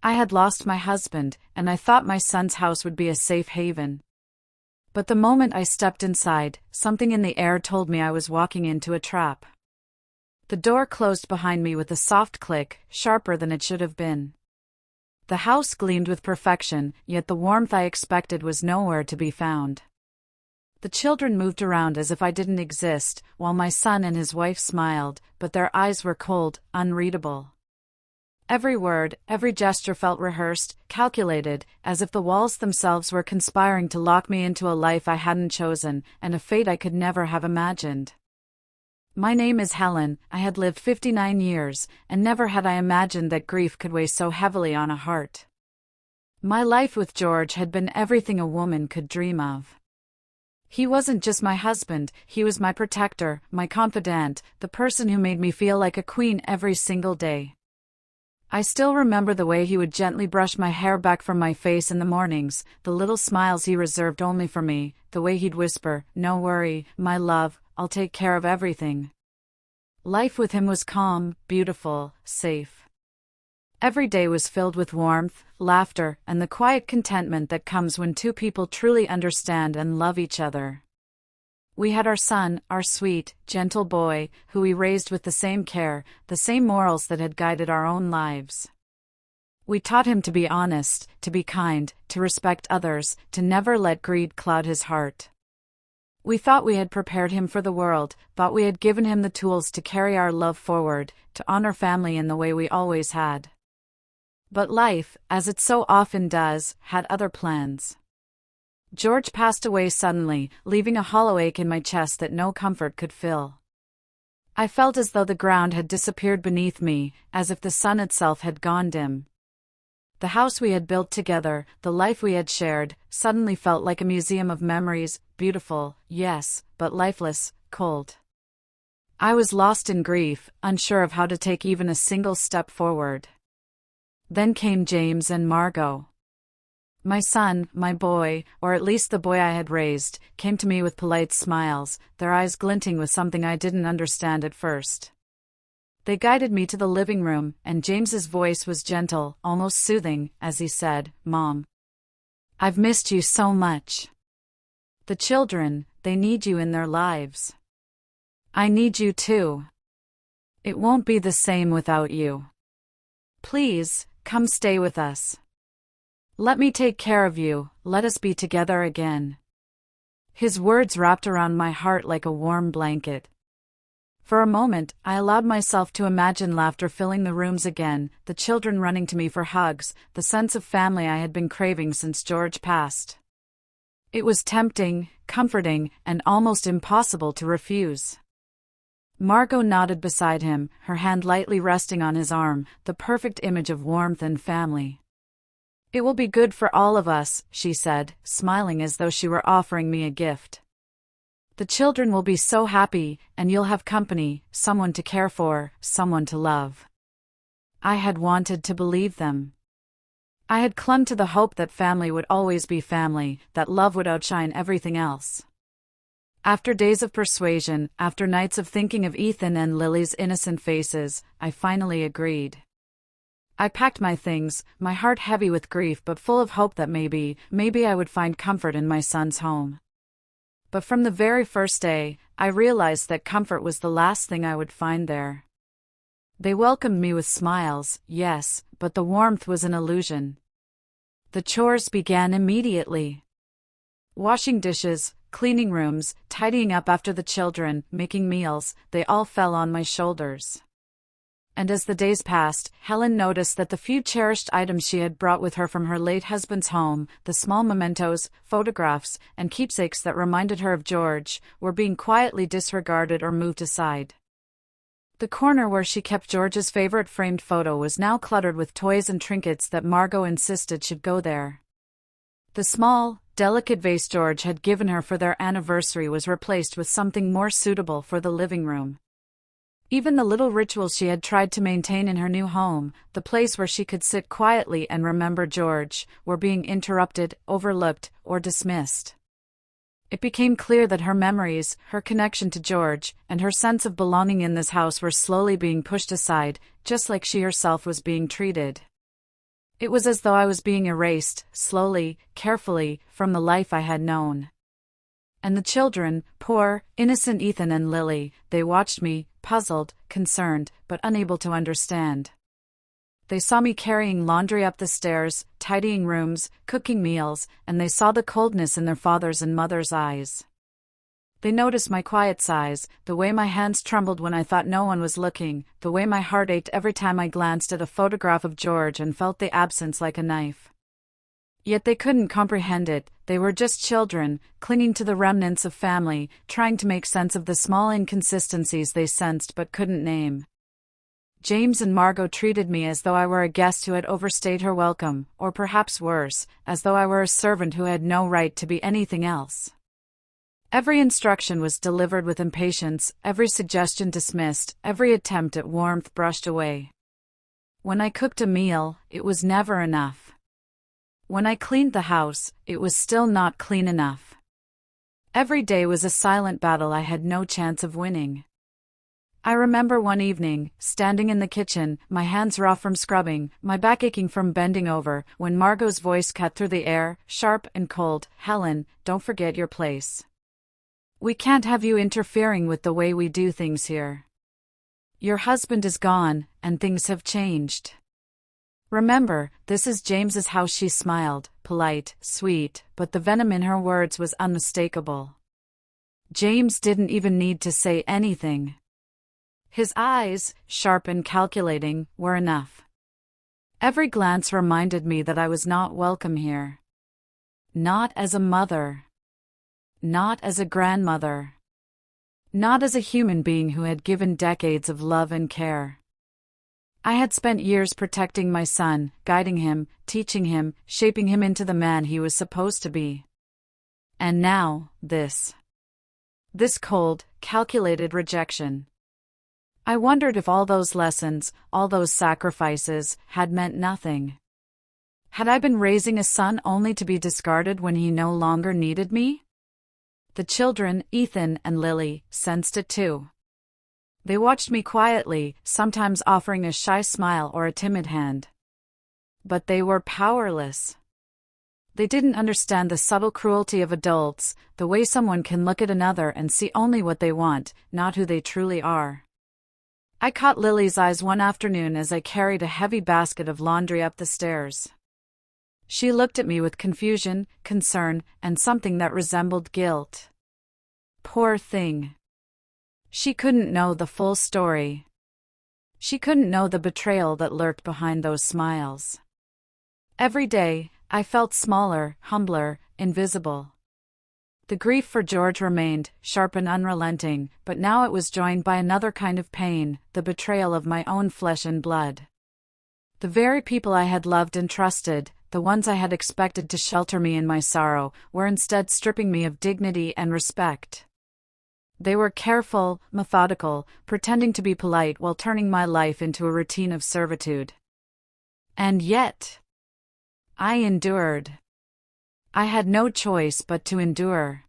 I had lost my husband, and I thought my son's house would be a safe haven. But the moment I stepped inside, something in the air told me I was walking into a trap. The door closed behind me with a soft click, sharper than it should have been. The house gleamed with perfection, yet the warmth I expected was nowhere to be found. The children moved around as if I didn't exist, while my son and his wife smiled, but their eyes were cold, unreadable. Every word, every gesture felt rehearsed, calculated, as if the walls themselves were conspiring to lock me into a life I hadn't chosen, and a fate I could never have imagined. My name is Helen. I had lived 59 years, and never had I imagined that grief could weigh so heavily on a heart. My life with George had been everything a woman could dream of. He wasn't just my husband, he was my protector, my confidant, the person who made me feel like a queen every single day. I still remember the way he would gently brush my hair back from my face in the mornings, the little smiles he reserved only for me, the way he'd whisper, "No worry, my love, I'll take care of everything." Life with him was calm, beautiful, safe. Every day was filled with warmth, laughter, and the quiet contentment that comes when two people truly understand and love each other. We had our son, our sweet, gentle boy, who we raised with the same care, the same morals that had guided our own lives. We taught him to be honest, to be kind, to respect others, to never let greed cloud his heart. We thought we had prepared him for the world, thought we had given him the tools to carry our love forward, to honor family in the way we always had. But life, as it so often does, had other plans. George passed away suddenly, leaving a hollow ache in my chest that no comfort could fill. I felt as though the ground had disappeared beneath me, as if the sun itself had gone dim. The house we had built together, the life we had shared, suddenly felt like a museum of memories, beautiful, yes, but lifeless, cold. I was lost in grief, unsure of how to take even a single step forward. Then came James and Margot. My son, my boy, or at least the boy I had raised, came to me with polite smiles, their eyes glinting with something I didn't understand at first. They guided me to the living room, and James's voice was gentle, almost soothing, as he said, "Mom, I've missed you so much. The children, they need you in their lives. I need you too. It won't be the same without you. Please, come stay with us. Let me take care of you, let us be together again." His words wrapped around my heart like a warm blanket. For a moment, I allowed myself to imagine laughter filling the rooms again, the children running to me for hugs, the sense of family I had been craving since George passed. It was tempting, comforting, and almost impossible to refuse. Margot nodded beside him, her hand lightly resting on his arm, the perfect image of warmth and family. "It will be good for all of us," she said, smiling as though she were offering me a gift. "The children will be so happy, and you'll have company, someone to care for, someone to love." I had wanted to believe them. I had clung to the hope that family would always be family, that love would outshine everything else. After days of persuasion, after nights of thinking of Ethan and Lily's innocent faces, I finally agreed. I packed my things, my heart heavy with grief but full of hope that maybe I would find comfort in my son's home. But from the very first day, I realized that comfort was the last thing I would find there. They welcomed me with smiles, yes, but the warmth was an illusion. The chores began immediately. Washing dishes, cleaning rooms, tidying up after the children, making meals, they all fell on my shoulders. And as the days passed, Helen noticed that the few cherished items she had brought with her from her late husband's home, the small mementos, photographs, and keepsakes that reminded her of George, were being quietly disregarded or moved aside. The corner where she kept George's favorite framed photo was now cluttered with toys and trinkets that Margot insisted should go there. The small, delicate vase George had given her for their anniversary was replaced with something more suitable for the living room. Even the little rituals she had tried to maintain in her new home, the place where she could sit quietly and remember George, were being interrupted, overlooked, or dismissed. It became clear that her memories, her connection to George, and her sense of belonging in this house were slowly being pushed aside, just like she herself was being treated. It was as though I was being erased, slowly, carefully, from the life I had known. And the children, poor, innocent Ethan and Lily, they watched me, puzzled, concerned, but unable to understand. They saw me carrying laundry up the stairs, tidying rooms, cooking meals, and they saw the coldness in their father's and mother's eyes. They noticed my quiet sighs, the way my hands trembled when I thought no one was looking, the way my heart ached every time I glanced at a photograph of George and felt the absence like a knife. Yet they couldn't comprehend it. They were just children, clinging to the remnants of family, trying to make sense of the small inconsistencies they sensed but couldn't name. James and Margot treated me as though I were a guest who had overstayed her welcome, or perhaps worse, as though I were a servant who had no right to be anything else. Every instruction was delivered with impatience, every suggestion dismissed, every attempt at warmth brushed away. When I cooked a meal, it was never enough. When I cleaned the house, it was still not clean enough. Every day was a silent battle I had no chance of winning. I remember one evening, standing in the kitchen, my hands raw from scrubbing, my back aching from bending over, when Margot's voice cut through the air, sharp and cold. "Helen, don't forget your place. We can't have you interfering with the way we do things here. Your husband is gone, and things have changed. Remember, this is James's house." She smiled, polite, sweet, but the venom in her words was unmistakable. James didn't even need to say anything. His eyes, sharp and calculating, were enough. Every glance reminded me that I was not welcome here. Not as a mother. Not as a grandmother. Not as a human being who had given decades of love and care. I had spent years protecting my son, guiding him, teaching him, shaping him into the man he was supposed to be. And now, this. This cold, calculated rejection. I wondered if all those lessons, all those sacrifices, had meant nothing. Had I been raising a son only to be discarded when he no longer needed me? The children, Ethan and Lily, sensed it too. They watched me quietly, sometimes offering a shy smile or a timid hand. But they were powerless. They didn't understand the subtle cruelty of adults, the way someone can look at another and see only what they want, not who they truly are. I caught Lily's eyes one afternoon as I carried a heavy basket of laundry up the stairs. She looked at me with confusion, concern, and something that resembled guilt. Poor thing. She couldn't know the full story. She couldn't know the betrayal that lurked behind those smiles. Every day, I felt smaller, humbler, invisible. The grief for George remained, sharp and unrelenting, but now it was joined by another kind of pain, the betrayal of my own flesh and blood. The very people I had loved and trusted, the ones I had expected to shelter me in my sorrow, were instead stripping me of dignity and respect. They were careful, methodical, pretending to be polite while turning my life into a routine of servitude. And yet, I endured. I had no choice but to endure.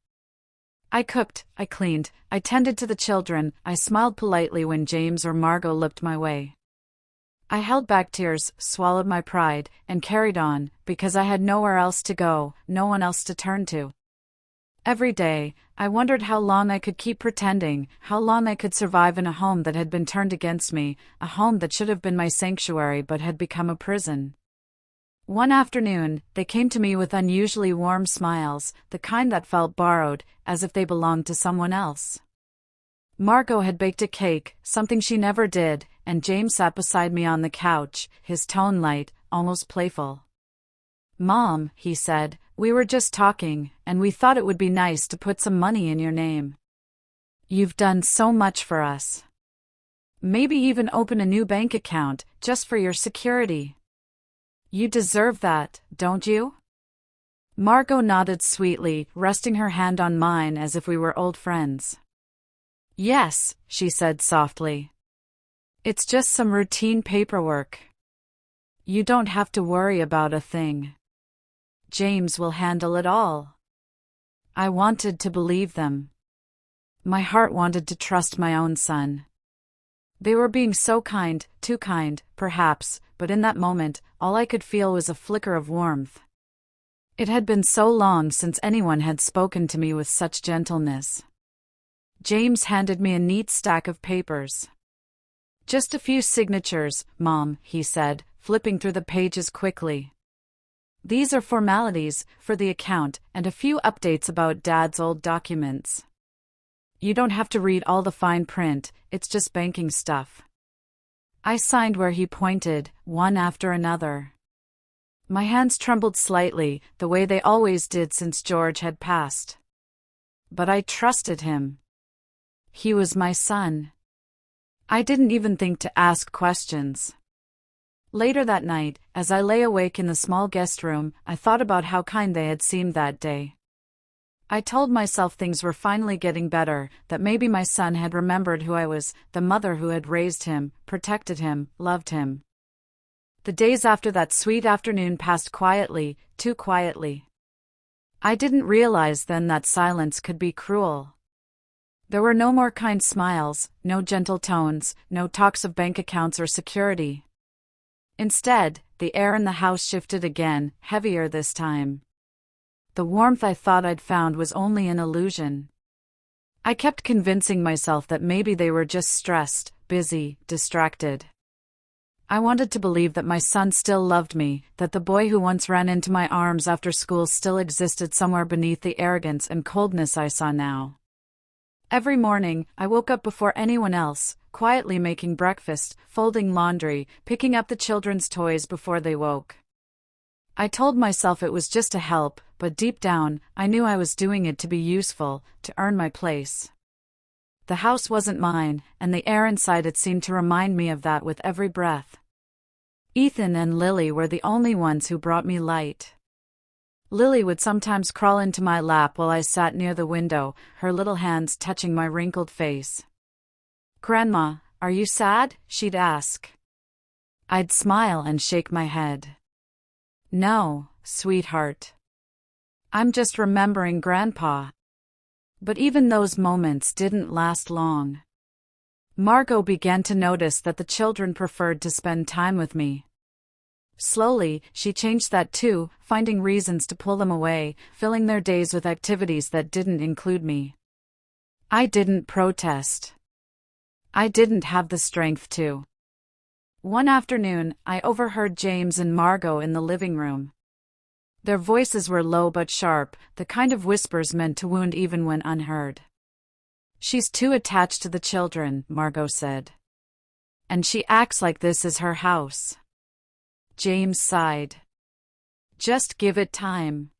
I cooked, I cleaned, I tended to the children, I smiled politely when James or Margot looked my way. I held back tears, swallowed my pride, and carried on, because I had nowhere else to go, no one else to turn to. Every day, I wondered how long I could keep pretending, how long I could survive in a home that had been turned against me, a home that should have been my sanctuary but had become a prison. One afternoon, they came to me with unusually warm smiles, the kind that felt borrowed, as if they belonged to someone else. Margot had baked a cake, something she never did, and James sat beside me on the couch, his tone light, almost playful. "Mom," he said, "we were just talking, and we thought it would be nice to put some money in your name. You've done so much for us. Maybe even open a new bank account, just for your security. You deserve that, don't you?" Margot nodded sweetly, resting her hand on mine as if we were old friends. "Yes," she said softly. "It's just some routine paperwork. You don't have to worry about a thing. James will handle it all." I wanted to believe them. My heart wanted to trust my own son. They were being so kind, too kind, perhaps, but in that moment, all I could feel was a flicker of warmth. It had been so long since anyone had spoken to me with such gentleness. James handed me a neat stack of papers. "Just a few signatures, Mom," he said, flipping through the pages quickly. "These are formalities for the account and a few updates about Dad's old documents. You don't have to read all the fine print, it's just banking stuff." I signed where he pointed, one after another. My hands trembled slightly, the way they always did since George had passed. But I trusted him. He was my son. I didn't even think to ask questions. Later that night, as I lay awake in the small guest room, I thought about how kind they had seemed that day. I told myself things were finally getting better, that maybe my son had remembered who I was, the mother who had raised him, protected him, loved him. The days after that sweet afternoon passed quietly, too quietly. I didn't realize then that silence could be cruel. There were no more kind smiles, no gentle tones, no talks of bank accounts or security. Instead, the air in the house shifted again, heavier this time. The warmth I thought I'd found was only an illusion. I kept convincing myself that maybe they were just stressed, busy, distracted. I wanted to believe that my son still loved me, that the boy who once ran into my arms after school still existed somewhere beneath the arrogance and coldness I saw now. Every morning, I woke up before anyone else, quietly making breakfast, folding laundry, picking up the children's toys before they woke. I told myself it was just a help, but deep down, I knew I was doing it to be useful, to earn my place. The house wasn't mine, and the air inside it seemed to remind me of that with every breath. Ethan and Lily were the only ones who brought me light. Lily would sometimes crawl into my lap while I sat near the window, her little hands touching my wrinkled face. "Grandma, are you sad?" she'd ask. I'd smile and shake my head. "No, sweetheart. I'm just remembering Grandpa." But even those moments didn't last long. Margot began to notice that the children preferred to spend time with me. Slowly, she changed that too, finding reasons to pull them away, filling their days with activities that didn't include me. I didn't protest. I didn't have the strength to. One afternoon, I overheard James and Margot in the living room. Their voices were low but sharp, the kind of whispers meant to wound even when unheard. "She's too attached to the children," Margot said. "And she acts like this is her house." James sighed. "Just give it time.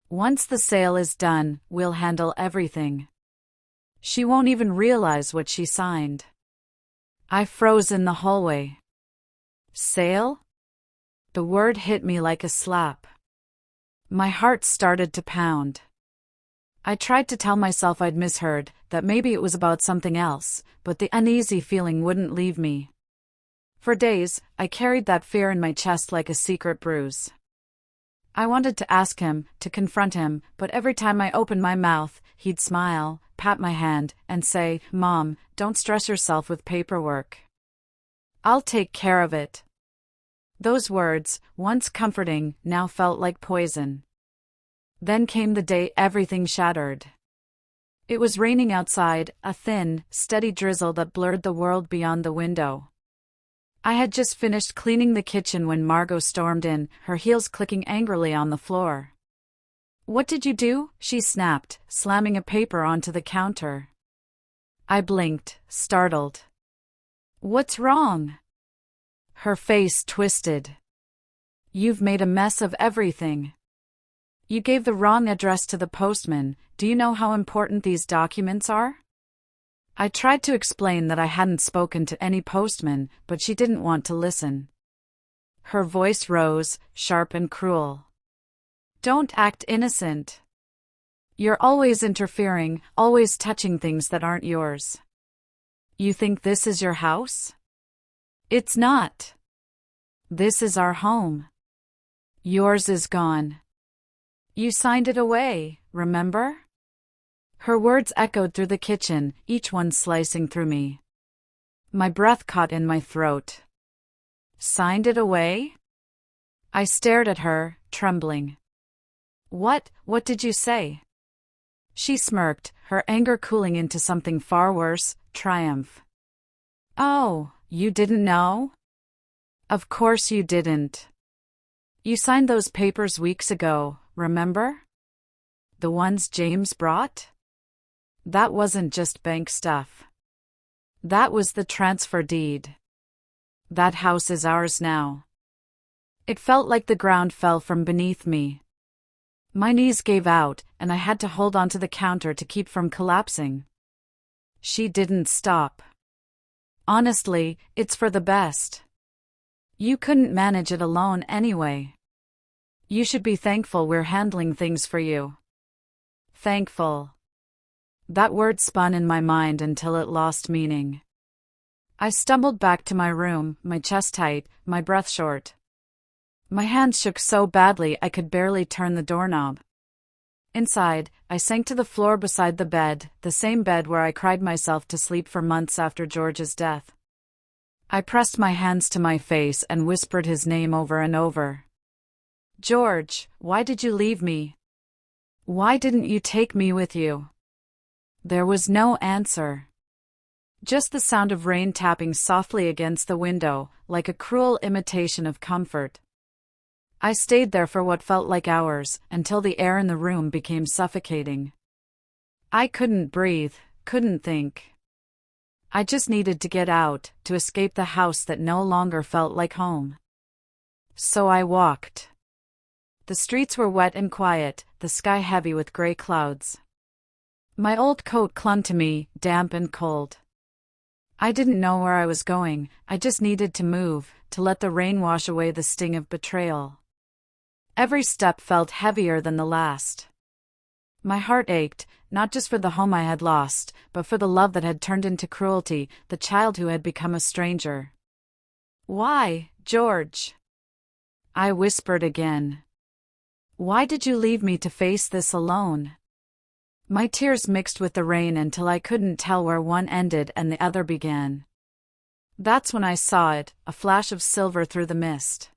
Once the sale is done, we'll handle everything. She won't even realize what she signed." I froze in the hallway. Sale? The word hit me like a slap. My heart started to pound. I tried to tell myself I'd misheard, that maybe it was about something else, but the uneasy feeling wouldn't leave me. For days, I carried that fear in my chest like a secret bruise. I wanted to ask him, to confront him, but every time I opened my mouth, he'd smile, pat my hand, and say, "Mom, don't stress yourself with paperwork. I'll take care of it." Those words, once comforting, now felt like poison. Then came the day everything shattered. It was raining outside, a thin, steady drizzle that blurred the world beyond the window. I had just finished cleaning the kitchen when Margot stormed in, her heels clicking angrily on the floor. "What did you do?" she snapped, slamming a paper onto the counter. I blinked, startled. "What's wrong?" Her face twisted. "You've made a mess of everything. You gave the wrong address to the postman. Do you know how important these documents are?" I tried to explain that I hadn't spoken to any postman, but she didn't want to listen. Her voice rose, sharp and cruel. "Don't act innocent. You're always interfering, always touching things that aren't yours. You think this is your house? It's not. This is our home. Yours is gone. You signed it away, remember?" Her words echoed through the kitchen, each one slicing through me. My breath caught in my throat. Signed it away? I stared at her, trembling. What did you say? She smirked, her anger cooling into something far worse, triumph. Oh, you didn't know? Of course you didn't. You signed those papers weeks ago, remember? The ones James brought? That wasn't just bank stuff. That was the transfer deed. That house is ours now. It felt like the ground fell from beneath me. My knees gave out, and I had to hold onto the counter to keep from collapsing. She didn't stop. Honestly, it's for the best. You couldn't manage it alone anyway. You should be thankful we're handling things for you. Thankful. That word spun in my mind until it lost meaning. I stumbled back to my room, my chest tight, my breath short. My hands shook so badly I could barely turn the doorknob. Inside, I sank to the floor beside the bed, the same bed where I cried myself to sleep for months after George's death. I pressed my hands to my face and whispered his name over and over. George, why did you leave me? Why didn't you take me with you? There was no answer. Just the sound of rain tapping softly against the window, like a cruel imitation of comfort. I stayed there for what felt like hours, until the air in the room became suffocating. I couldn't breathe, couldn't think. I just needed to get out, to escape the house that no longer felt like home. So I walked. The streets were wet and quiet, the sky heavy with gray clouds. My old coat clung to me, damp and cold. I didn't know where I was going, I just needed to move, to let the rain wash away the sting of betrayal. Every step felt heavier than the last. My heart ached, not just for the home I had lost, but for the love that had turned into cruelty, the child who had become a stranger. Why, George? I whispered again. Why did you leave me to face this alone? My tears mixed with the rain until I couldn't tell where one ended and the other began. That's when I saw it, a flash of silver through the mist.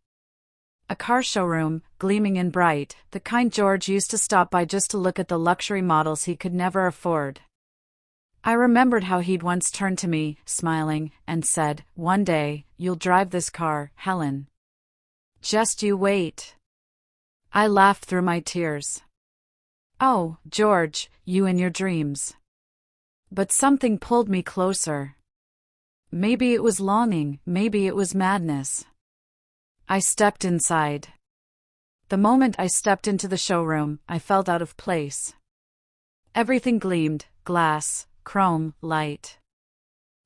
A car showroom, gleaming and bright, the kind George used to stop by just to look at the luxury models he could never afford. I remembered how he'd once turned to me, smiling, and said, "One day, you'll drive this car, Helen. Just you wait." I laughed through my tears. Oh, George, you and your dreams. But something pulled me closer. Maybe it was longing, maybe it was madness. I stepped inside. The moment I stepped into the showroom, I felt out of place. Everything gleamed, glass, chrome, light.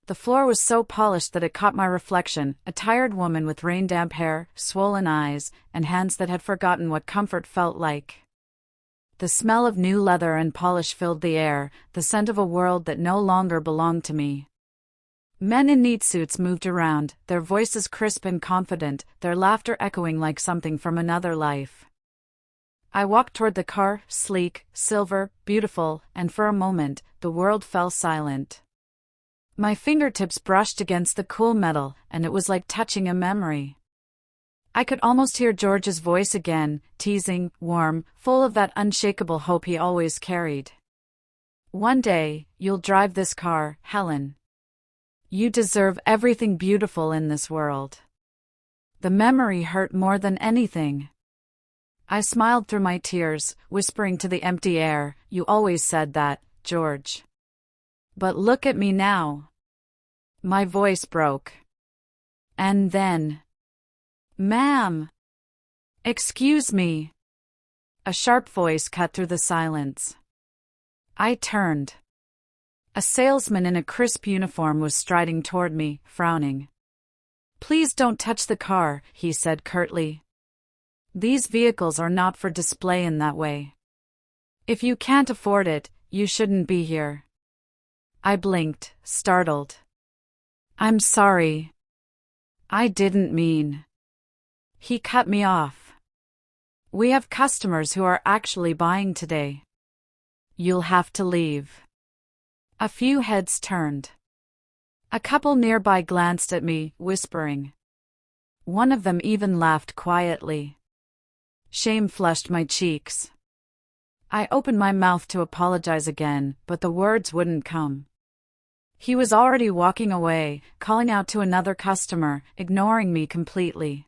The floor was so polished that it caught my reflection, a tired woman with rain-damp hair, swollen eyes, and hands that had forgotten what comfort felt like. The smell of new leather and polish filled the air, the scent of a world that no longer belonged to me. Men in neat suits moved around, their voices crisp and confident, their laughter echoing like something from another life. I walked toward the car, sleek, silver, beautiful, and for a moment, the world fell silent. My fingertips brushed against the cool metal, and it was like touching a memory. I could almost hear George's voice again, teasing, warm, full of that unshakable hope he always carried. One day, you'll drive this car, Helen. You deserve everything beautiful in this world. The memory hurt more than anything. I smiled through my tears, whispering to the empty air, "You always said that, George. But look at me now." My voice broke. And then, "Ma'am! Excuse me!" A sharp voice cut through the silence. I turned. A salesman in a crisp uniform was striding toward me, frowning. "Please don't touch the car," he said curtly. "These vehicles are not for display in that way. If you can't afford it, you shouldn't be here." I blinked, startled. "I'm sorry. I didn't mean." He cut me off. "We have customers who are actually buying today. You'll have to leave." A few heads turned. A couple nearby glanced at me, whispering. One of them even laughed quietly. Shame flushed my cheeks. I opened my mouth to apologize again, but the words wouldn't come. He was already walking away, calling out to another customer, ignoring me completely.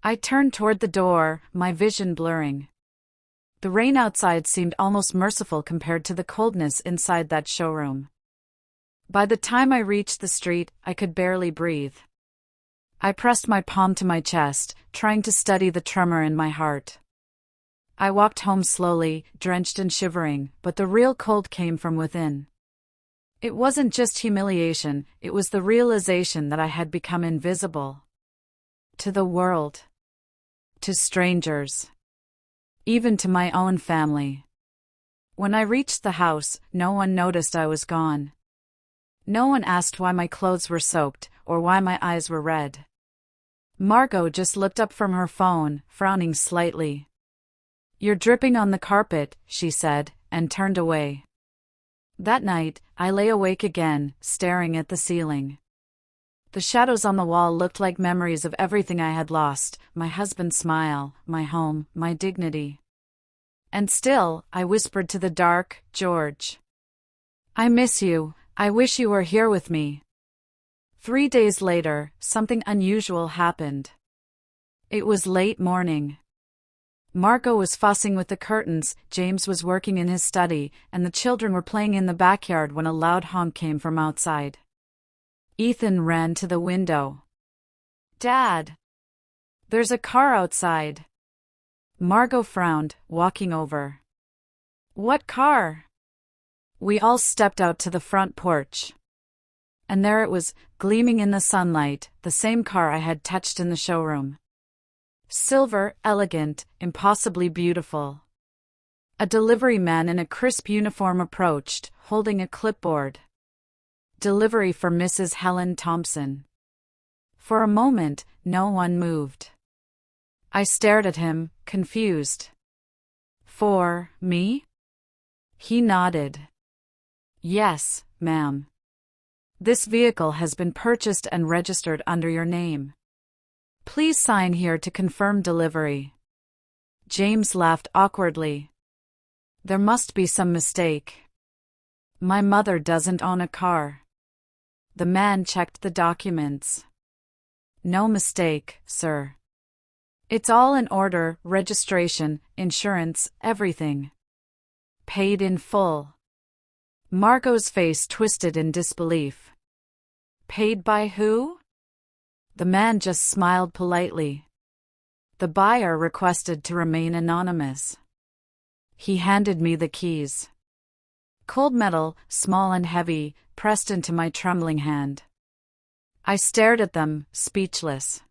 I turned toward the door, my vision blurring. The rain outside seemed almost merciful compared to the coldness inside that showroom. By the time I reached the street, I could barely breathe. I pressed my palm to my chest, trying to steady the tremor in my heart. I walked home slowly, drenched and shivering, but the real cold came from within. It wasn't just humiliation, it was the realization that I had become invisible. To the world. To strangers. Even to my own family. When I reached the house, no one noticed I was gone. No one asked why my clothes were soaked, or why my eyes were red. Margot just looked up from her phone, frowning slightly. "You're dripping on the carpet," she said, and turned away. That night, I lay awake again, staring at the ceiling. The shadows on the wall looked like memories of everything I had lost, my husband's smile, my home, my dignity. And still, I whispered to the dark, "George, I miss you, I wish you were here with me." 3 days later, something unusual happened. It was late morning. Margot was fussing with the curtains, James was working in his study, and the children were playing in the backyard when a loud honk came from outside. Ethan ran to the window. "Dad! There's a car outside." Margot frowned, walking over. "What car?" We all stepped out to the front porch. And there it was, gleaming in the sunlight, the same car I had touched in the showroom. Silver, elegant, impossibly beautiful. A delivery man in a crisp uniform approached, holding a clipboard. "Delivery for Mrs. Helen Thompson." For a moment, no one moved. I stared at him, confused. "For me?" He nodded. "Yes, ma'am. This vehicle has been purchased and registered under your name. Please sign here to confirm delivery." James laughed awkwardly. "There must be some mistake. My mother doesn't own a car." The man checked the documents. "No mistake, sir. It's all in order, registration, insurance, everything. Paid in full." Margot's face twisted in disbelief. "Paid by who?" The man just smiled politely. The buyer requested to remain anonymous. He handed me the keys. Cold metal, small and heavy, pressed into my trembling hand. I stared at them, speechless.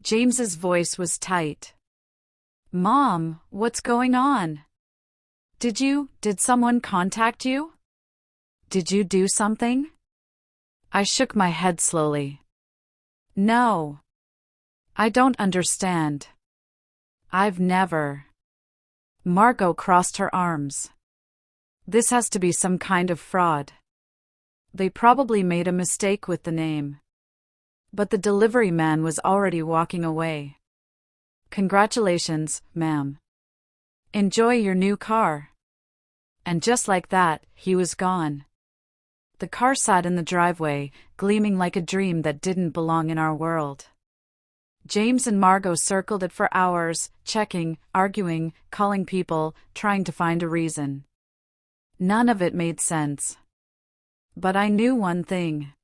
James's voice was tight. "Mom, what's going on? Did someone contact you? Did you do something?" I shook my head slowly. "No. I don't understand. I've never." Margot crossed her arms. "This has to be some kind of fraud. They probably made a mistake with the name." But the delivery man was already walking away. "Congratulations, ma'am. Enjoy your new car." And just like that, he was gone. The car sat in the driveway, gleaming like a dream that didn't belong in our world. James and Margot circled it for hours, checking, arguing, calling people, trying to find a reason. None of it made sense. But I knew one thing.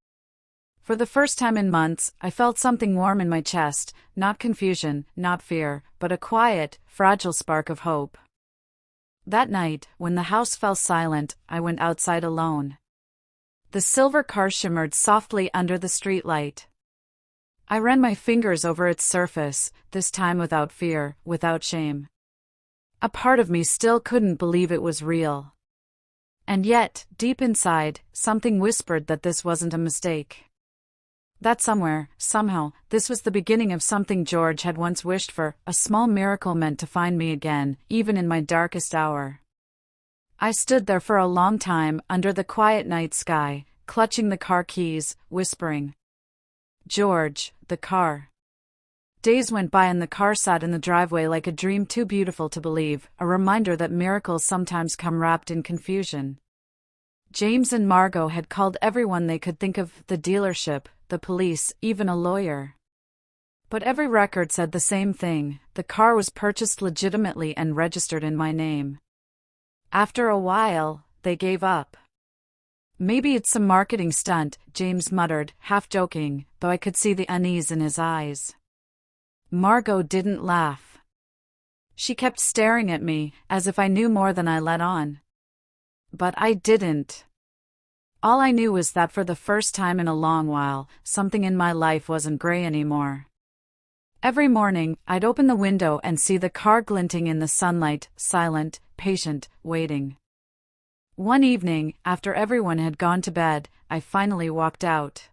For the first time in months, I felt something warm in my chest, not confusion, not fear, but a quiet, fragile spark of hope. That night, when the house fell silent, I went outside alone. The silver car shimmered softly under the streetlight. I ran my fingers over its surface, this time without fear, without shame. A part of me still couldn't believe it was real. And yet, deep inside, something whispered that this wasn't a mistake. That somewhere, somehow, this was the beginning of something George had once wished for, a small miracle meant to find me again, even in my darkest hour. I stood there for a long time, under the quiet night sky, clutching the car keys, whispering, "George, the car." Days went by and the car sat in the driveway like a dream too beautiful to believe, a reminder that miracles sometimes come wrapped in confusion. James and Margot had called everyone they could think of, the dealership, the police, even a lawyer. But every record said the same thing: the car was purchased legitimately and registered in my name. After a while, they gave up. "Maybe it's some marketing stunt," James muttered, half joking, though I could see the unease in his eyes. Margot didn't laugh. She kept staring at me, as if I knew more than I let on. But I didn't. All I knew was that for the first time in a long while, something in my life wasn't gray anymore. Every morning, I'd open the window and see the car glinting in the sunlight, silent, patient, waiting. One evening, after everyone had gone to bed, I finally walked out.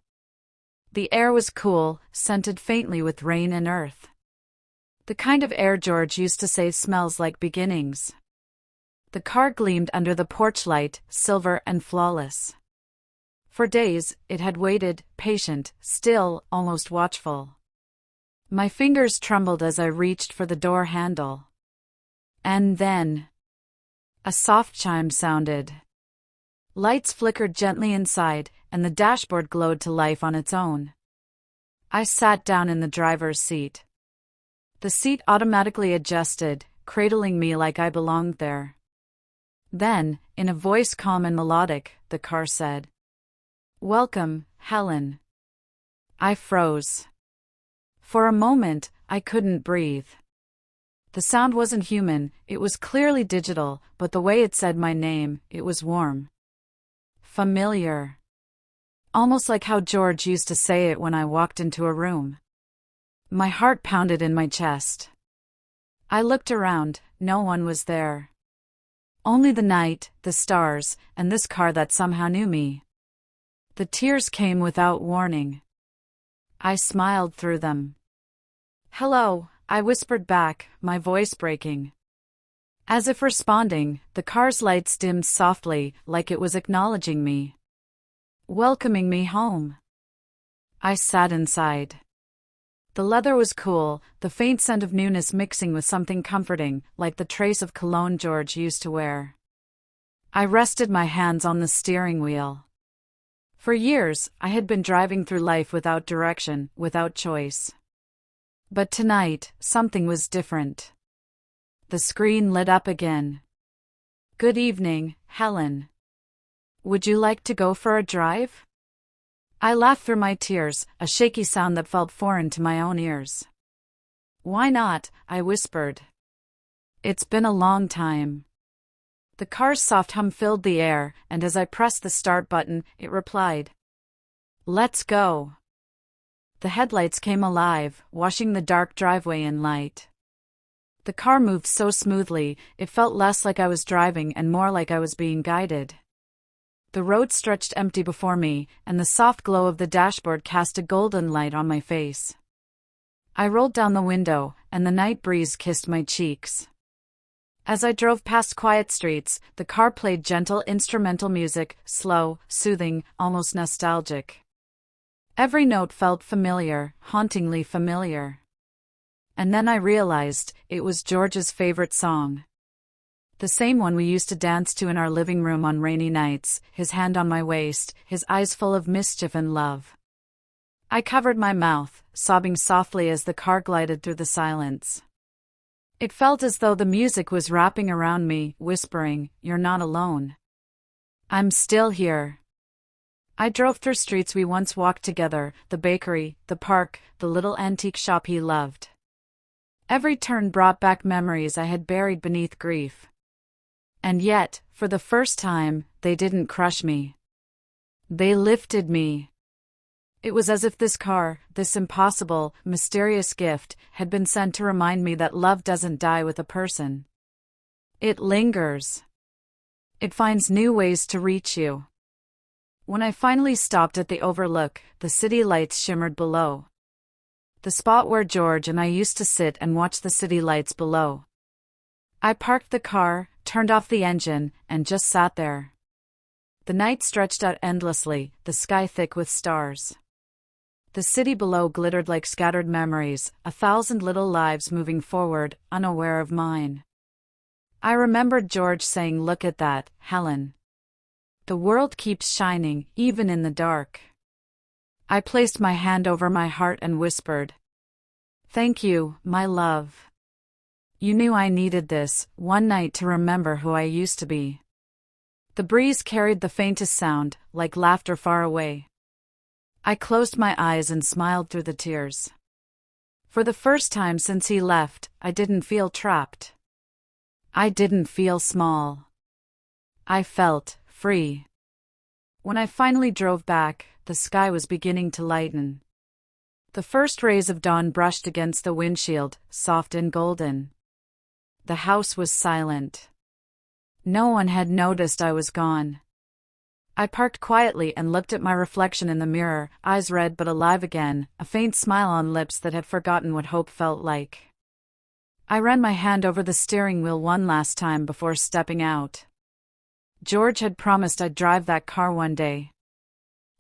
The air was cool, scented faintly with rain and earth. The kind of air George used to say smells like beginnings. The car gleamed under the porch light, silver and flawless. For days, it had waited, patient, still, almost watchful. My fingers trembled as I reached for the door handle. And then, a soft chime sounded. Lights flickered gently inside, and the dashboard glowed to life on its own. I sat down in the driver's seat. The seat automatically adjusted, cradling me like I belonged there. Then, in a voice calm and melodic, the car said, "Welcome, Helen." I froze. For a moment, I couldn't breathe. The sound wasn't human, it was clearly digital, but the way it said my name, it was warm. Familiar. Almost like how George used to say it when I walked into a room. My heart pounded in my chest. I looked around, no one was there. Only the night, the stars, and this car that somehow knew me. The tears came without warning. I smiled through them. "Hello," I whispered back, my voice breaking. As if responding, the car's lights dimmed softly, like it was acknowledging me. Welcoming me home. I sat inside. The leather was cool, the faint scent of newness mixing with something comforting, like the trace of cologne George used to wear. I rested my hands on the steering wheel. For years, I had been driving through life without direction, without choice. But tonight, something was different. The screen lit up again. "Good evening, Helen. Would you like to go for a drive?" I laughed through my tears, a shaky sound that felt foreign to my own ears. "Why not?" I whispered. "It's been a long time." The car's soft hum filled the air, and as I pressed the start button, it replied, "Let's go." The headlights came alive, washing the dark driveway in light. The car moved so smoothly, it felt less like I was driving and more like I was being guided. The road stretched empty before me, and the soft glow of the dashboard cast a golden light on my face. I rolled down the window, and the night breeze kissed my cheeks. As I drove past quiet streets, the car played gentle instrumental music, slow, soothing, almost nostalgic. Every note felt familiar, hauntingly familiar. And then I realized, it was George's favorite song. The same one we used to dance to in our living room on rainy nights, his hand on my waist, his eyes full of mischief and love. I covered my mouth, sobbing softly as the car glided through the silence. It felt as though the music was wrapping around me, whispering, "You're not alone. I'm still here." I drove through streets we once walked together, the bakery, the park, the little antique shop he loved. Every turn brought back memories I had buried beneath grief. And yet, for the first time, they didn't crush me. They lifted me. It was as if this car, this impossible, mysterious gift, had been sent to remind me that love doesn't die with a person. It lingers. It finds new ways to reach you. When I finally stopped at the overlook, the city lights shimmered below. The spot where George and I used to sit and watch the city lights below. I parked the car, turned off the engine, and just sat there. The night stretched out endlessly, the sky thick with stars. The city below glittered like scattered memories, 1,000 little lives moving forward, unaware of mine. I remembered George saying, "Look at that, Helen. The world keeps shining, even in the dark." I placed my hand over my heart and whispered, "Thank you, my love. You knew I needed this, one night to remember who I used to be." The breeze carried the faintest sound, like laughter far away. I closed my eyes and smiled through the tears. For the first time since he left, I didn't feel trapped. I didn't feel small. I felt free. When I finally drove back, the sky was beginning to lighten. The first rays of dawn brushed against the windshield, soft and golden. The house was silent. No one had noticed I was gone. I parked quietly and looked at my reflection in the mirror, eyes red but alive again, a faint smile on lips that had forgotten what hope felt like. I ran my hand over the steering wheel one last time before stepping out. George had promised I'd drive that car one day.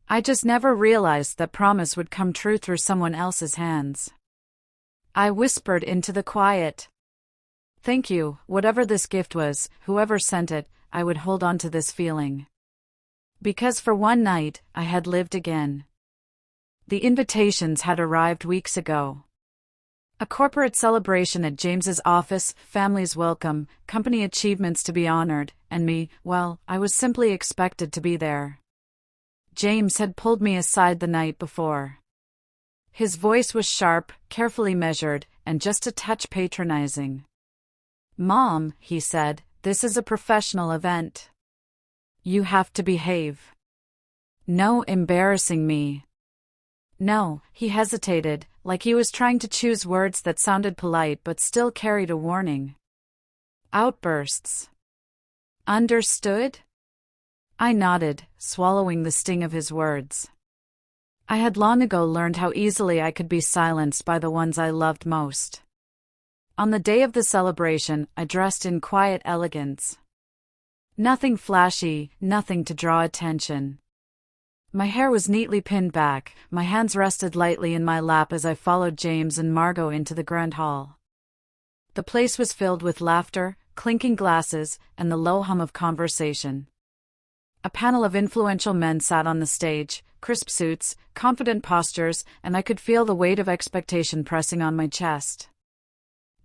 I just never realized that promise would come true through someone else's hands. I whispered into the quiet, "Thank you, whatever this gift was, whoever sent it, I would hold on to this feeling." Because for one night, I had lived again. The invitations had arrived weeks ago. A corporate celebration at James's office, family's welcome, company achievements to be honored, and me, well, I was simply expected to be there. James had pulled me aside the night before. His voice was sharp, carefully measured, and just a touch patronizing. "Mom," he said, "this is a professional event. You have to behave. No embarrassing me." "No," he hesitated, like he was trying to choose words that sounded polite but still carried a warning. "Outbursts. Understood?" I nodded, swallowing the sting of his words. I had long ago learned how easily I could be silenced by the ones I loved most. On the day of the celebration, I dressed in quiet elegance. Nothing flashy, nothing to draw attention. My hair was neatly pinned back, my hands rested lightly in my lap as I followed James and Margot into the grand hall. The place was filled with laughter, clinking glasses, and the low hum of conversation. A panel of influential men sat on the stage, crisp suits, confident postures, and I could feel the weight of expectation pressing on my chest.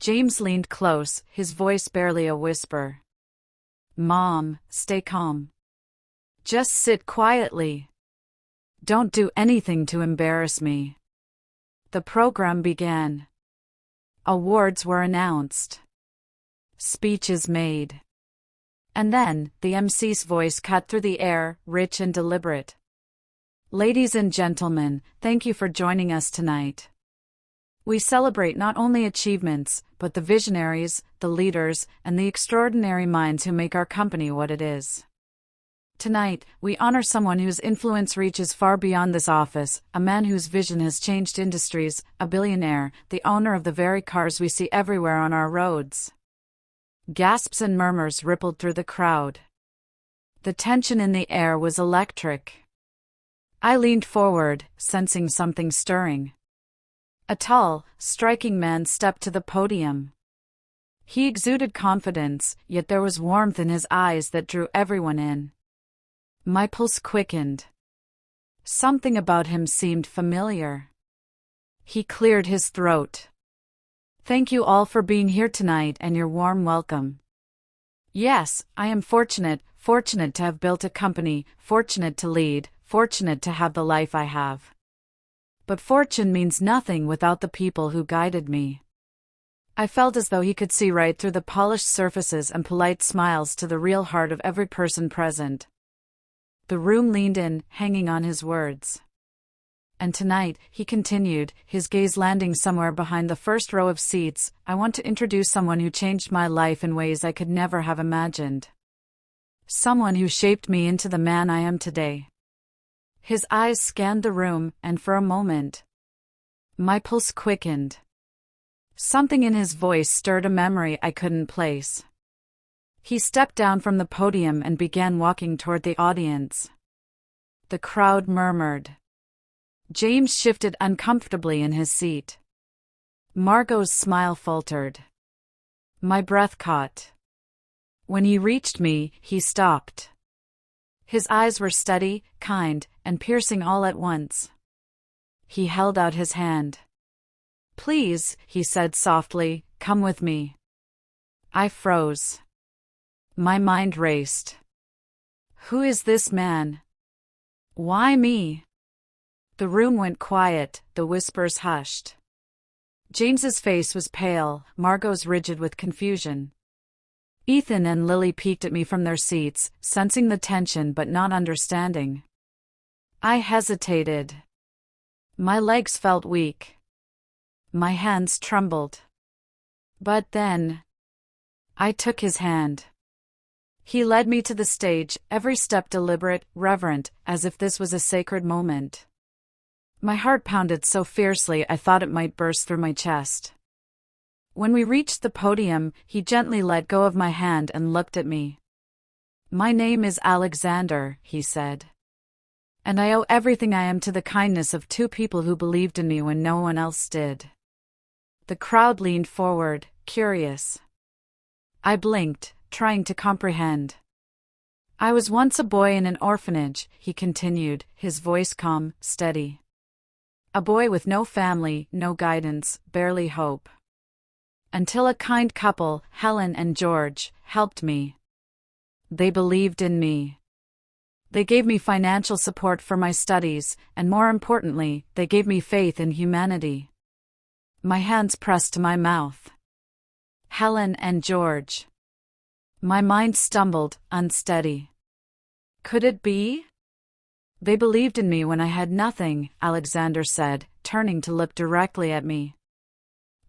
James leaned close, his voice barely a whisper. "Mom, stay calm. Just sit quietly. Don't do anything to embarrass me." The program began. Awards were announced. Speeches made. And then, the MC's voice cut through the air, rich and deliberate. "Ladies and gentlemen, thank you for joining us tonight. We celebrate not only achievements, but the visionaries, the leaders, and the extraordinary minds who make our company what it is. Tonight, we honor someone whose influence reaches far beyond this office, a man whose vision has changed industries, a billionaire, the owner of the very cars we see everywhere on our roads." Gasps and murmurs rippled through the crowd. The tension in the air was electric. I leaned forward, sensing something stirring. A tall, striking man stepped to the podium. He exuded confidence, yet there was warmth in his eyes that drew everyone in. My pulse quickened. Something about him seemed familiar. He cleared his throat. "Thank you all for being here tonight and your warm welcome. Yes, I am fortunate to have built a company, fortunate to lead, fortunate to have the life I have. But fortune means nothing without the people who guided me." I felt as though he could see right through the polished surfaces and polite smiles to the real heart of every person present. The room leaned in, hanging on his words. "And tonight," he continued, his gaze landing somewhere behind the first row of seats, "I want to introduce someone who changed my life in ways I could never have imagined. Someone who shaped me into the man I am today." His eyes scanned the room, and for a moment, my pulse quickened. Something in his voice stirred a memory I couldn't place. He stepped down from the podium and began walking toward the audience. The crowd murmured. James shifted uncomfortably in his seat. Margot's smile faltered. My breath caught. When he reached me, he stopped. His eyes were steady, kind, and piercing all at once. He held out his hand. Please, he said softly, come with me. I froze. My mind raced. Who is this man? Why me? The room went quiet, the whispers hushed. James's face was pale, Margot's rigid with confusion. Ethan and Lily peeked at me from their seats, sensing the tension but not understanding. I hesitated. My legs felt weak. My hands trembled. But then, I took his hand. He led me to the stage, every step deliberate, reverent, as if this was a sacred moment. My heart pounded so fiercely I thought it might burst through my chest. When we reached the podium, he gently let go of my hand and looked at me. My name is Alexander, he said. And I owe everything I am to the kindness of two people who believed in me when no one else did. The crowd leaned forward, curious. I blinked, trying to comprehend. I was once a boy in an orphanage, he continued, his voice calm, steady. A boy with no family, no guidance, barely hope. Until a kind couple, Helen and George, helped me. They believed in me. They gave me financial support for my studies, and more importantly, they gave me faith in humanity. My hands pressed to my mouth. Helen and George. My mind stumbled, unsteady. Could it be? They believed in me when I had nothing, Alexander said, turning to look directly at me.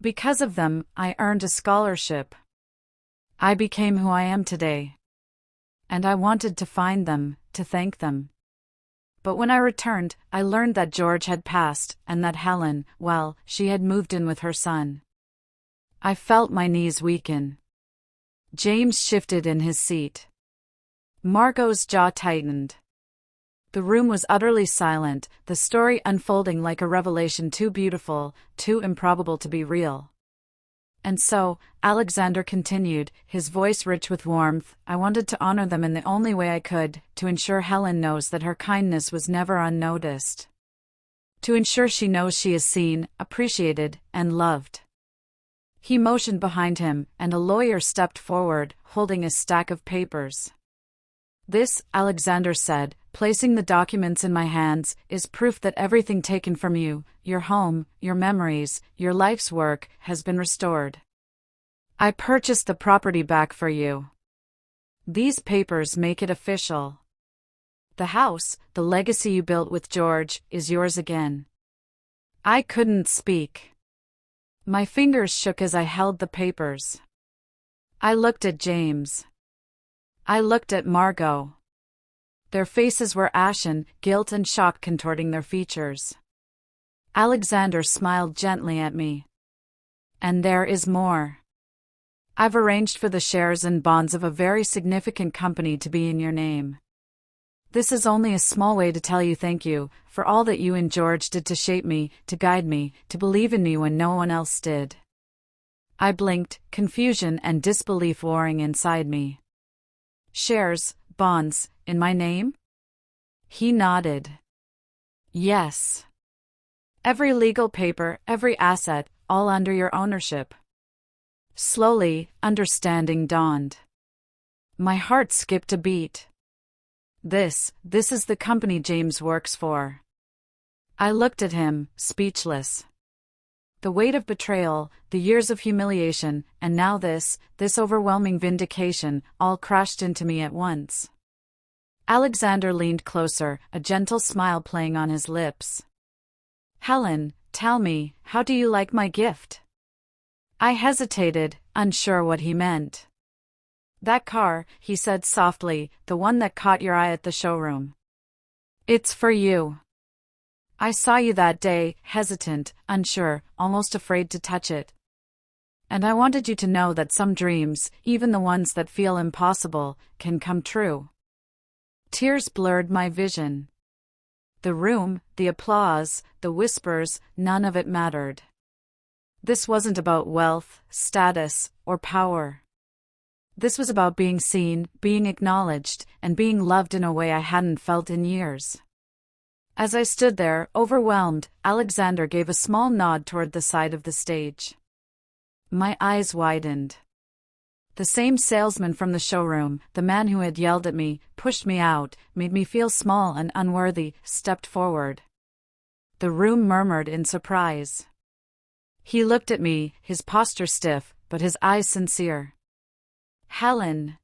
Because of them, I earned a scholarship. I became who I am today. And I wanted to find them, to thank them. But when I returned, I learned that George had passed, and that Helen, well, she had moved in with her son. I felt my knees weaken. James shifted in his seat. Margot's jaw tightened. The room was utterly silent, the story unfolding like a revelation too beautiful, too improbable to be real. And so, Alexander continued, his voice rich with warmth, I wanted to honor them in the only way I could, to ensure Helen knows that her kindness was never unnoticed. To ensure she knows she is seen, appreciated, and loved. He motioned behind him, and a lawyer stepped forward, holding a stack of papers. This, Alexander said, placing the documents in my hands, is proof that everything taken from you, your home, your memories, your life's work, has been restored. I purchased the property back for you. These papers make it official. The house, the legacy you built with George, is yours again. I couldn't speak. My fingers shook as I held the papers. I looked at James. I looked at Margot. Their faces were ashen, guilt and shock contorting their features. Alexander smiled gently at me. And there is more. I've arranged for the shares and bonds of a very significant company to be in your name. This is only a small way to tell you thank you, for all that you and George did to shape me, to guide me, to believe in me when no one else did. I blinked, confusion and disbelief warring inside me. Shares, bonds, in my name? He nodded. Yes. Every legal paper, every asset, all under your ownership. Slowly, understanding dawned. My heart skipped a beat. This is the company James works for. I looked at him, speechless. The weight of betrayal, the years of humiliation, and now this overwhelming vindication, all crashed into me at once. Alexander leaned closer, a gentle smile playing on his lips. Helen, tell me, how do you like my gift? I hesitated, unsure what he meant. That car, he said softly, the one that caught your eye at the showroom. It's for you. I saw you that day, hesitant, unsure, almost afraid to touch it. And I wanted you to know that some dreams, even the ones that feel impossible, can come true. Tears blurred my vision. The room, the applause, the whispers, none of it mattered. This wasn't about wealth, status, or power. This was about being seen, being acknowledged, and being loved in a way I hadn't felt in years. As I stood there, overwhelmed, Alexander gave a small nod toward the side of the stage. My eyes widened. The same salesman from the showroom, the man who had yelled at me, pushed me out, made me feel small and unworthy, stepped forward. The room murmured in surprise. He looked at me, his posture stiff, but his eyes sincere. "Helen,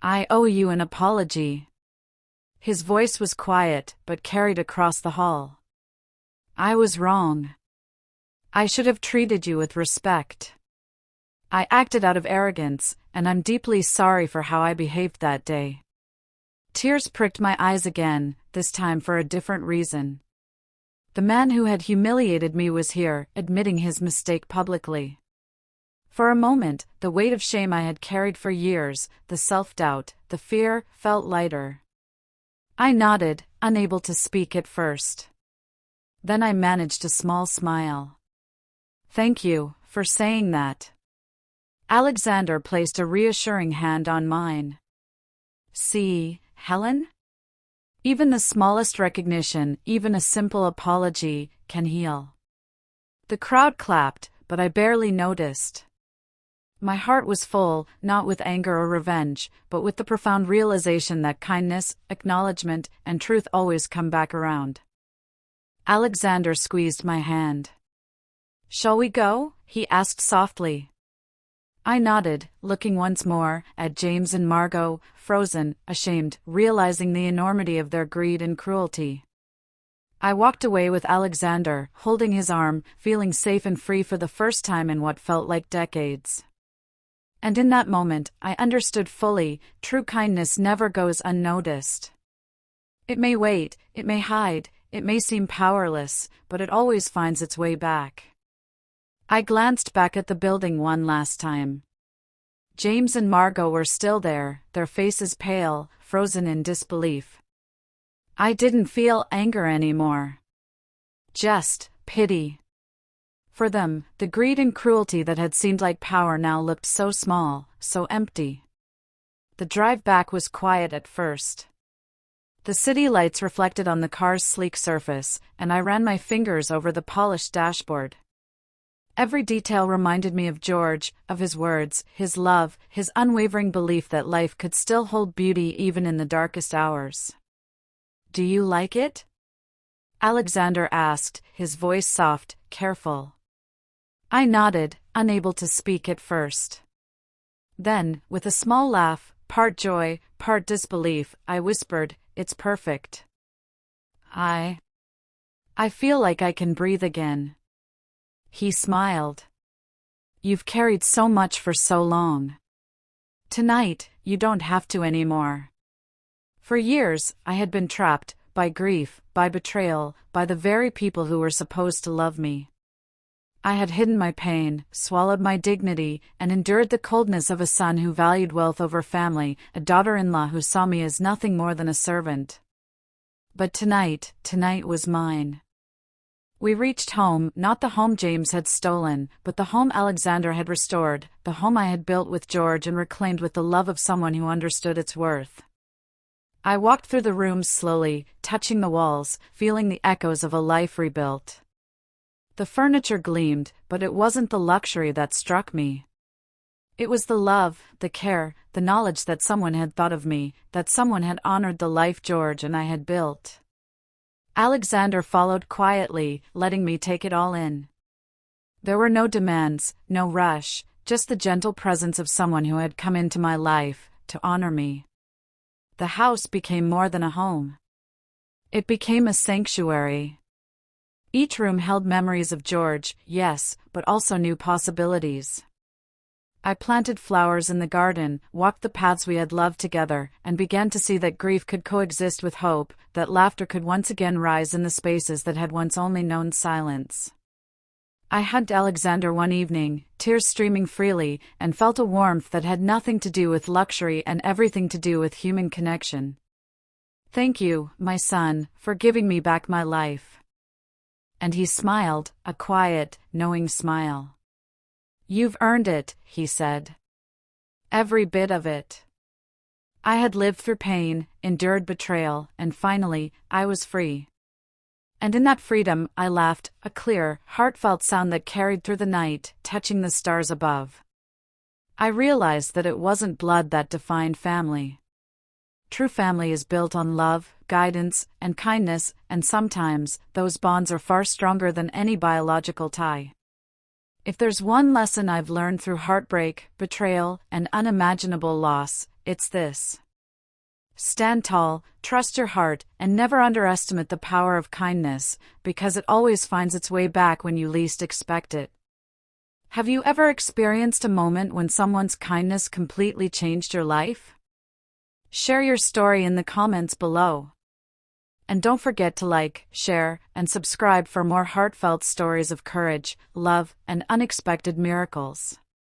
I owe you an apology." His voice was quiet, but carried across the hall. "I was wrong. I should have treated you with respect. I acted out of arrogance, and I'm deeply sorry for how I behaved that day." Tears pricked my eyes again, this time for a different reason. The man who had humiliated me was here, admitting his mistake publicly. For a moment, the weight of shame I had carried for years, the self-doubt, the fear, felt lighter. I nodded, unable to speak at first. Then I managed a small smile. "Thank you for saying that." Alexander placed a reassuring hand on mine. "See, Helen? Even the smallest recognition, even a simple apology, can heal." The crowd clapped, but I barely noticed. My heart was full, not with anger or revenge, but with the profound realization that kindness, acknowledgement, and truth always come back around. Alexander squeezed my hand. "Shall we go?" he asked softly. I nodded, looking once more at James and Margot, frozen, ashamed, realizing the enormity of their greed and cruelty. I walked away with Alexander, holding his arm, feeling safe and free for the first time in what felt like decades. And in that moment, I understood fully, true kindness never goes unnoticed. It may wait, it may hide, it may seem powerless, but it always finds its way back. I glanced back at the building one last time. James and Margot were still there, their faces pale, frozen in disbelief. I didn't feel anger anymore. Just pity. For them, the greed and cruelty that had seemed like power now looked so small, so empty. The drive back was quiet at first. The city lights reflected on the car's sleek surface, and I ran my fingers over the polished dashboard. Every detail reminded me of George, of his words, his love, his unwavering belief that life could still hold beauty even in the darkest hours. "Do you like it?" Alexander asked, his voice soft, careful. I nodded, unable to speak at first. Then, with a small laugh, part joy, part disbelief, I whispered, "It's perfect. I feel like I can breathe again." He smiled. "You've carried so much for so long. Tonight, you don't have to anymore." For years, I had been trapped, by grief, by betrayal, by the very people who were supposed to love me. I had hidden my pain, swallowed my dignity, and endured the coldness of a son who valued wealth over family, a daughter-in-law who saw me as nothing more than a servant. But tonight was mine. We reached home, not the home James had stolen, but the home Alexander had restored, the home I had built with George and reclaimed with the love of someone who understood its worth. I walked through the rooms slowly, touching the walls, feeling the echoes of a life rebuilt. The furniture gleamed, but it wasn't the luxury that struck me. It was the love, the care, the knowledge that someone had thought of me, that someone had honored the life George and I had built. Alexander followed quietly, letting me take it all in. There were no demands, no rush, just the gentle presence of someone who had come into my life, to honor me. The house became more than a home. It became a sanctuary. Each room held memories of George, yes, but also new possibilities. I planted flowers in the garden, walked the paths we had loved together, and began to see that grief could coexist with hope, that laughter could once again rise in the spaces that had once only known silence. I hugged Alexander one evening, tears streaming freely, and felt a warmth that had nothing to do with luxury and everything to do with human connection. "Thank you, my son, for giving me back my life." And he smiled, a quiet, knowing smile. "You've earned it," he said. "Every bit of it." I had lived through pain, endured betrayal, and finally, I was free. And in that freedom, I laughed, a clear, heartfelt sound that carried through the night, touching the stars above. I realized that it wasn't blood that defined family. True family is built on love, guidance, and kindness, and sometimes, those bonds are far stronger than any biological tie. If there's one lesson I've learned through heartbreak, betrayal, and unimaginable loss, it's this. Stand tall, trust your heart, and never underestimate the power of kindness, because it always finds its way back when you least expect it. Have you ever experienced a moment when someone's kindness completely changed your life? Share your story in the comments below. And don't forget to like, share, and subscribe for more heartfelt stories of courage, love, and unexpected miracles.